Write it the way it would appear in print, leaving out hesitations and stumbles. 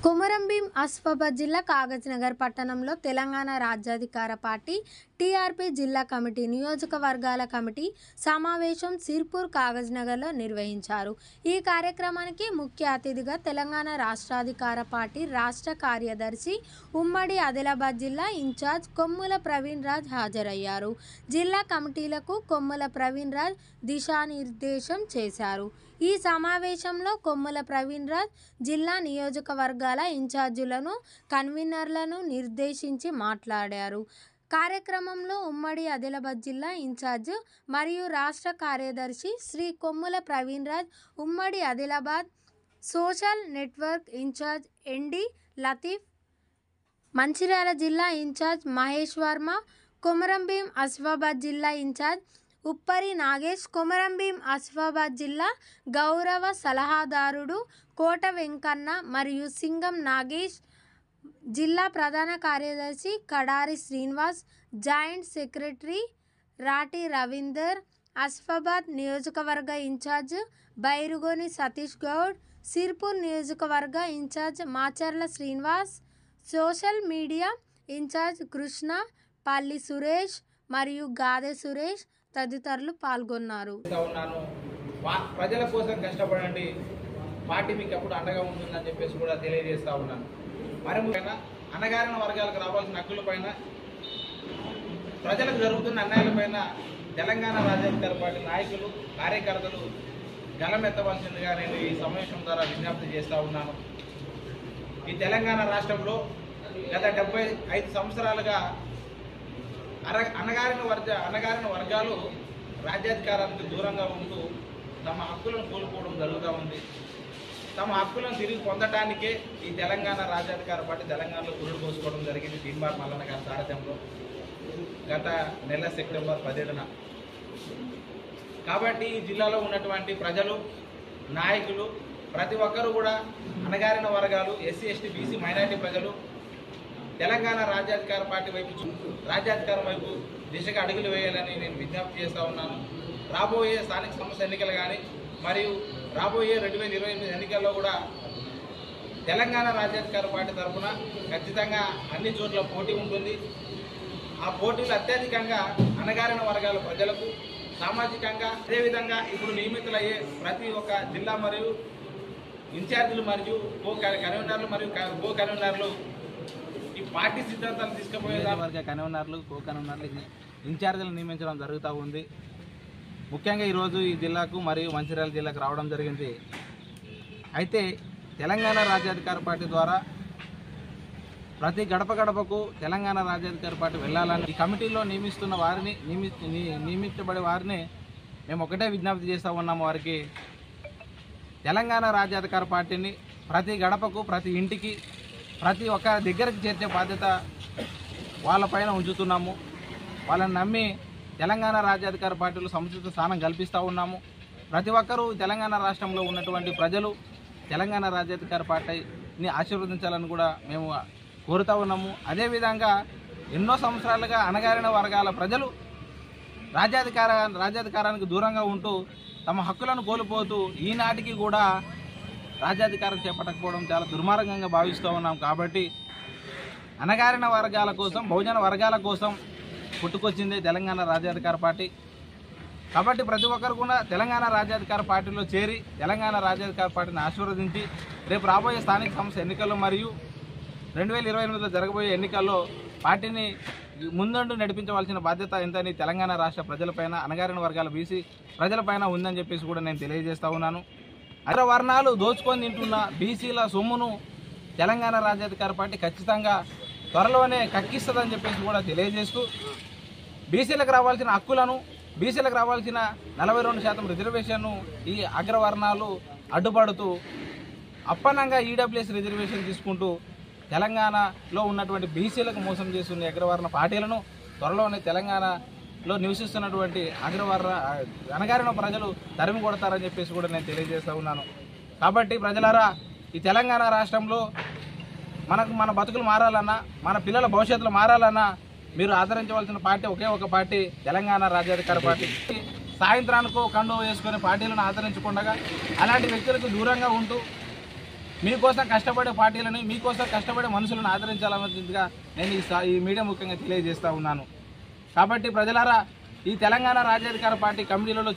కొమరంభీం ఆసిఫాబాద్ జిల్లా కాగజ్నగర్ పట్టణంలో తెలంగాణ రాజ్యాధికార పార్టీ టీఆర్పీ జిల్లా కమిటీ నియోజకవర్గాల కమిటీ సమావేశం సిర్పూర్ కాగజ్నగర్లో నిర్వహించారు. ఈ కార్యక్రమానికి ముఖ్య అతిథిగా తెలంగాణ రాష్ట్రాధికార పార్టీ రాష్ట్ర కార్యదర్శి ఉమ్మడి ఆదిలాబాద్ జిల్లా ఇన్ఛార్జ్ కొమ్ముల ప్రవీణ్ రాజ్ హాజరయ్యారు. జిల్లా కమిటీలకు కొమ్ముల ప్రవీణ్ రాజ్ దిశానిర్దేశం చేశారు. ఈ సమావేశంలో కొమ్ముల ప్రవీణ్ రాజ్ జిల్లా నియోజకవర్గాల ఇన్ఛార్జీలను కన్వీనర్లను నిర్దేశించి మాట్లాడారు. కార్యక్రమంలో ఉమ్మడి ఆదిలాబాద్ జిల్లా ఇన్ఛార్జ్ మరియు రాష్ట్ర కార్యదర్శి శ్రీ కొమ్ముల ప్రవీణ్ రాజ్, ఉమ్మడి Adilabad social network incharge ND Latif, Mancherial జిల్లా ఇన్ఛార్జ్ మహేష్ వర్మ, కొమరంభీం ఆసిఫాబాద్ జిల్లా ఇన్ఛార్జ్ ఉప్పరి నాగేష్, కొమరంభీం ఆసిఫాబాద్ జిల్లా గౌరవ సలహాదారుడు కోట వెంకన్న మరియు సింగం నాగేష్, జిల్లా ప్రధాన కార్యదర్శి కడారి శ్రీనివాస్, జాయింట్ సెక్రటరీ రాటి రవీందర్, ఆసిఫాబాద్ నియోజకవర్గ ఇన్ఛార్జ్ బైరుగోని సతీష్ గౌడ్, సిర్పూర్ నియోజకవర్గ incharge Macharla Srinivas, social media incharge Krishna, Palli Suresh మరియు గాదె సురేష్ తదితరులు పాల్గొన్నారు. ప్రజల కోసం కష్టపడండి, పార్టీ మీకు ఎప్పుడు అండగా ఉంటుందని చెప్పేసి కూడా తెలియజేస్తా ఉన్నాను. మరి ముఖ్యంగా అణగారిన వర్గాలకు రావాల్సిన హక్కులపైన, ప్రజలకు జరుగుతున్న అన్యాయాలపైన తెలంగాణ రాజ్యాధికార పార్టీ నాయకులు, కార్యకర్తలు గలమెత్తవలసిందిగా నేను ఈ సమావేశం ద్వారా విజ్ఞప్తి చేస్తూ ఉన్నాను. ఈ తెలంగాణ రాష్ట్రంలో గత 75 సంవత్సరాలుగా అణగారిన వర్గాలు రాజ్యాధికారానికి దూరంగా ఉంటూ తమ హక్కులను కోల్పోవడం జరుగుతూ ఉంది. తమ హక్కులను తిరిగి పొందటానికే ఈ తెలంగాణ రాజ్యాధికార పార్టీ తెలంగాణలో పురుడు పోసుకోవడం జరిగింది. దీన్బార్ మల్లన్న గారి సారథ్యంలో గత నెల సెప్టెంబర్ 17న. కాబట్టి ఈ జిల్లాలో ఉన్నటువంటి ప్రజలు, నాయకులు ప్రతి ఒక్కరూ కూడా అణగారిన వర్గాలు, ఎస్సీ, ఎస్టీ, బీసీ, మైనారిటీ ప్రజలు తెలంగాణ రాజ్యాధికార పార్టీ వైపు, రాజ్యాధికారం వైపు దిశగా అడుగులు వేయాలని నేను విజ్ఞప్తి చేస్తూ ఉన్నాను. రాబోయే స్థానిక సంస్థ ఎన్నికలు కానీ మరియు రాబోయే 2028 ఎన్నికల్లో కూడా తెలంగాణ రాజ్యాధికార పార్టీ తరఫున ఖచ్చితంగా అన్ని చోట్ల పోటీ ఉంటుంది. ఆ పోటీలు అత్యధికంగా అణగారిన వర్గాల ప్రజలకు సామాజికంగా, అదేవిధంగా ఇప్పుడు నియమితులయ్యే ప్రతి ఒక్క జిల్లా మరియు ఇన్ఛార్జీలు మరియు కన్వీనర్లు మరియు కో కన్వీనర్లు ఈ పార్టీ సిద్ధాంతాలు తీసుకుపోయే వర్గ కన్వీనర్లు, కో కన్వీనర్లు, ఇన్ఛార్జీలు నియమించడం జరుగుతూ ఉంది. ముఖ్యంగా ఈరోజు ఈ జిల్లాకు మరియు మంచిర్యాల జిల్లాకు రావడం జరిగింది. అయితే తెలంగాణ రాజ్యాధికార పార్టీ ద్వారా ప్రతి గడప గడపకు తెలంగాణ రాజ్యాధికార పార్టీ వెళ్ళాలని ఈ కమిటీలో నియమిస్తున్న వారిని, నియమించబడే వారిని మేము ఒకటే విజ్ఞప్తి చేస్తూ ఉన్నాము. వారికి తెలంగాణ రాజ్యాధికార పార్టీని ప్రతి గడపకు, ప్రతి ఇంటికి, ప్రతి ఒక్క దగ్గరికి చేర్చే బాధ్యత వాళ్ళపైన ఉంచుతున్నాము. వాళ్ళని నమ్మి తెలంగాణ రాజ్యాధికార పార్టీలో సముచిత స్థానం కల్పిస్తూ ఉన్నాము. ప్రతి ఒక్కరూ తెలంగాణ రాష్ట్రంలో ఉన్నటువంటి ప్రజలు తెలంగాణ రాజ్యాధికార పార్టీని ఆశీర్వదించాలని కూడా మేము కోరుతూ ఉన్నాము. అదేవిధంగా ఎన్నో సంవత్సరాలుగా అణగారిన వర్గాల ప్రజలు రాజ్యాధికారానికి దూరంగా ఉంటూ తమ హక్కులను కోల్పోతూ ఈనాటికి కూడా రాజ్యాధికారం చేపట్టకపోవడం చాలా దుర్మార్గంగా భావిస్తూ ఉన్నాం. కాబట్టి అణగారిన వర్గాల కోసం, బహుజన వర్గాల కోసం పుట్టుకొచ్చింది తెలంగాణ రాజ్యాధికార పార్టీ. కాబట్టి ప్రతి ఒక్కరు కూడా తెలంగాణ రాజ్యాధికార పార్టీలో చేరి తెలంగాణ రాజ్యాధికార పార్టీని ఆశీర్వదించి రేపు రాబోయే స్థానిక సంస్థ ఎన్నికల్లో మరియు 2028లో జరగబోయే ఎన్నికల్లో పార్టీని ముందుండి నడిపించవలసిన బాధ్యత ఎంతని తెలంగాణ రాష్ట్ర ప్రజలపైన, అణగారిన వర్గాల బీసీ ప్రజలపైన ఉందని చెప్పేసి కూడా నేను తెలియజేస్తూ ఉన్నాను. అగ్రవర్ణాలు దోచుకొని తింటున్న బీసీల సొమ్మును తెలంగాణ రాజ్యాధికార పార్టీ ఖచ్చితంగా త్వరలోనే కక్కిస్తుందని చెప్పేసి కూడా తెలియజేస్తూ బీసీలకు రావాల్సిన హక్కులను, బీసీలకు రావాల్సిన 42% రిజర్వేషన్ను ఈ అగ్రవర్ణాలు అడ్డుపడుతూ అప్పనంగా ఈడబ్ల్యూఎస్ రిజర్వేషన్ తీసుకుంటూ తెలంగాణలో ఉన్నటువంటి బీసీలకు మోసం చేస్తున్న అగ్రవర్ణ పార్టీలను త్వరలోనే తెలంగాణలో నివసిస్తున్నటువంటి అణగారిన ప్రజలు తరిమి కొడతారని చెప్పేసి కూడా నేను తెలియజేస్తూ ఉన్నాను. కాబట్టి ప్రజలారా, ఈ తెలంగాణ రాష్ట్రంలో మన బతుకులు మారాలన్నా, మన పిల్లల భవిష్యత్తులు మారాలన్నా మీరు ఆదరించవలసిన పార్టీ ఒకే ఒక పార్టీ, తెలంగాణ రాజ్యాధికార పార్టీ. సాయంత్రానికో కండువ వేసుకునే పార్టీలను ఆదరించకుండా అలాంటి వ్యక్తులకు దూరంగా ఉంటూ మీకోసం కష్టపడే పార్టీలను, మీకోసం కష్టపడే మనుషులను ఆదరించాలన్నదిగా నేను ఈ మీడియా ముఖ్యంగా తెలియజేస్తూ ఉన్నాను. కాబట్టి ప్రజలారా, ఈ తెలంగాణ రాజ్యాధికార పార్టీ కమిటీలలో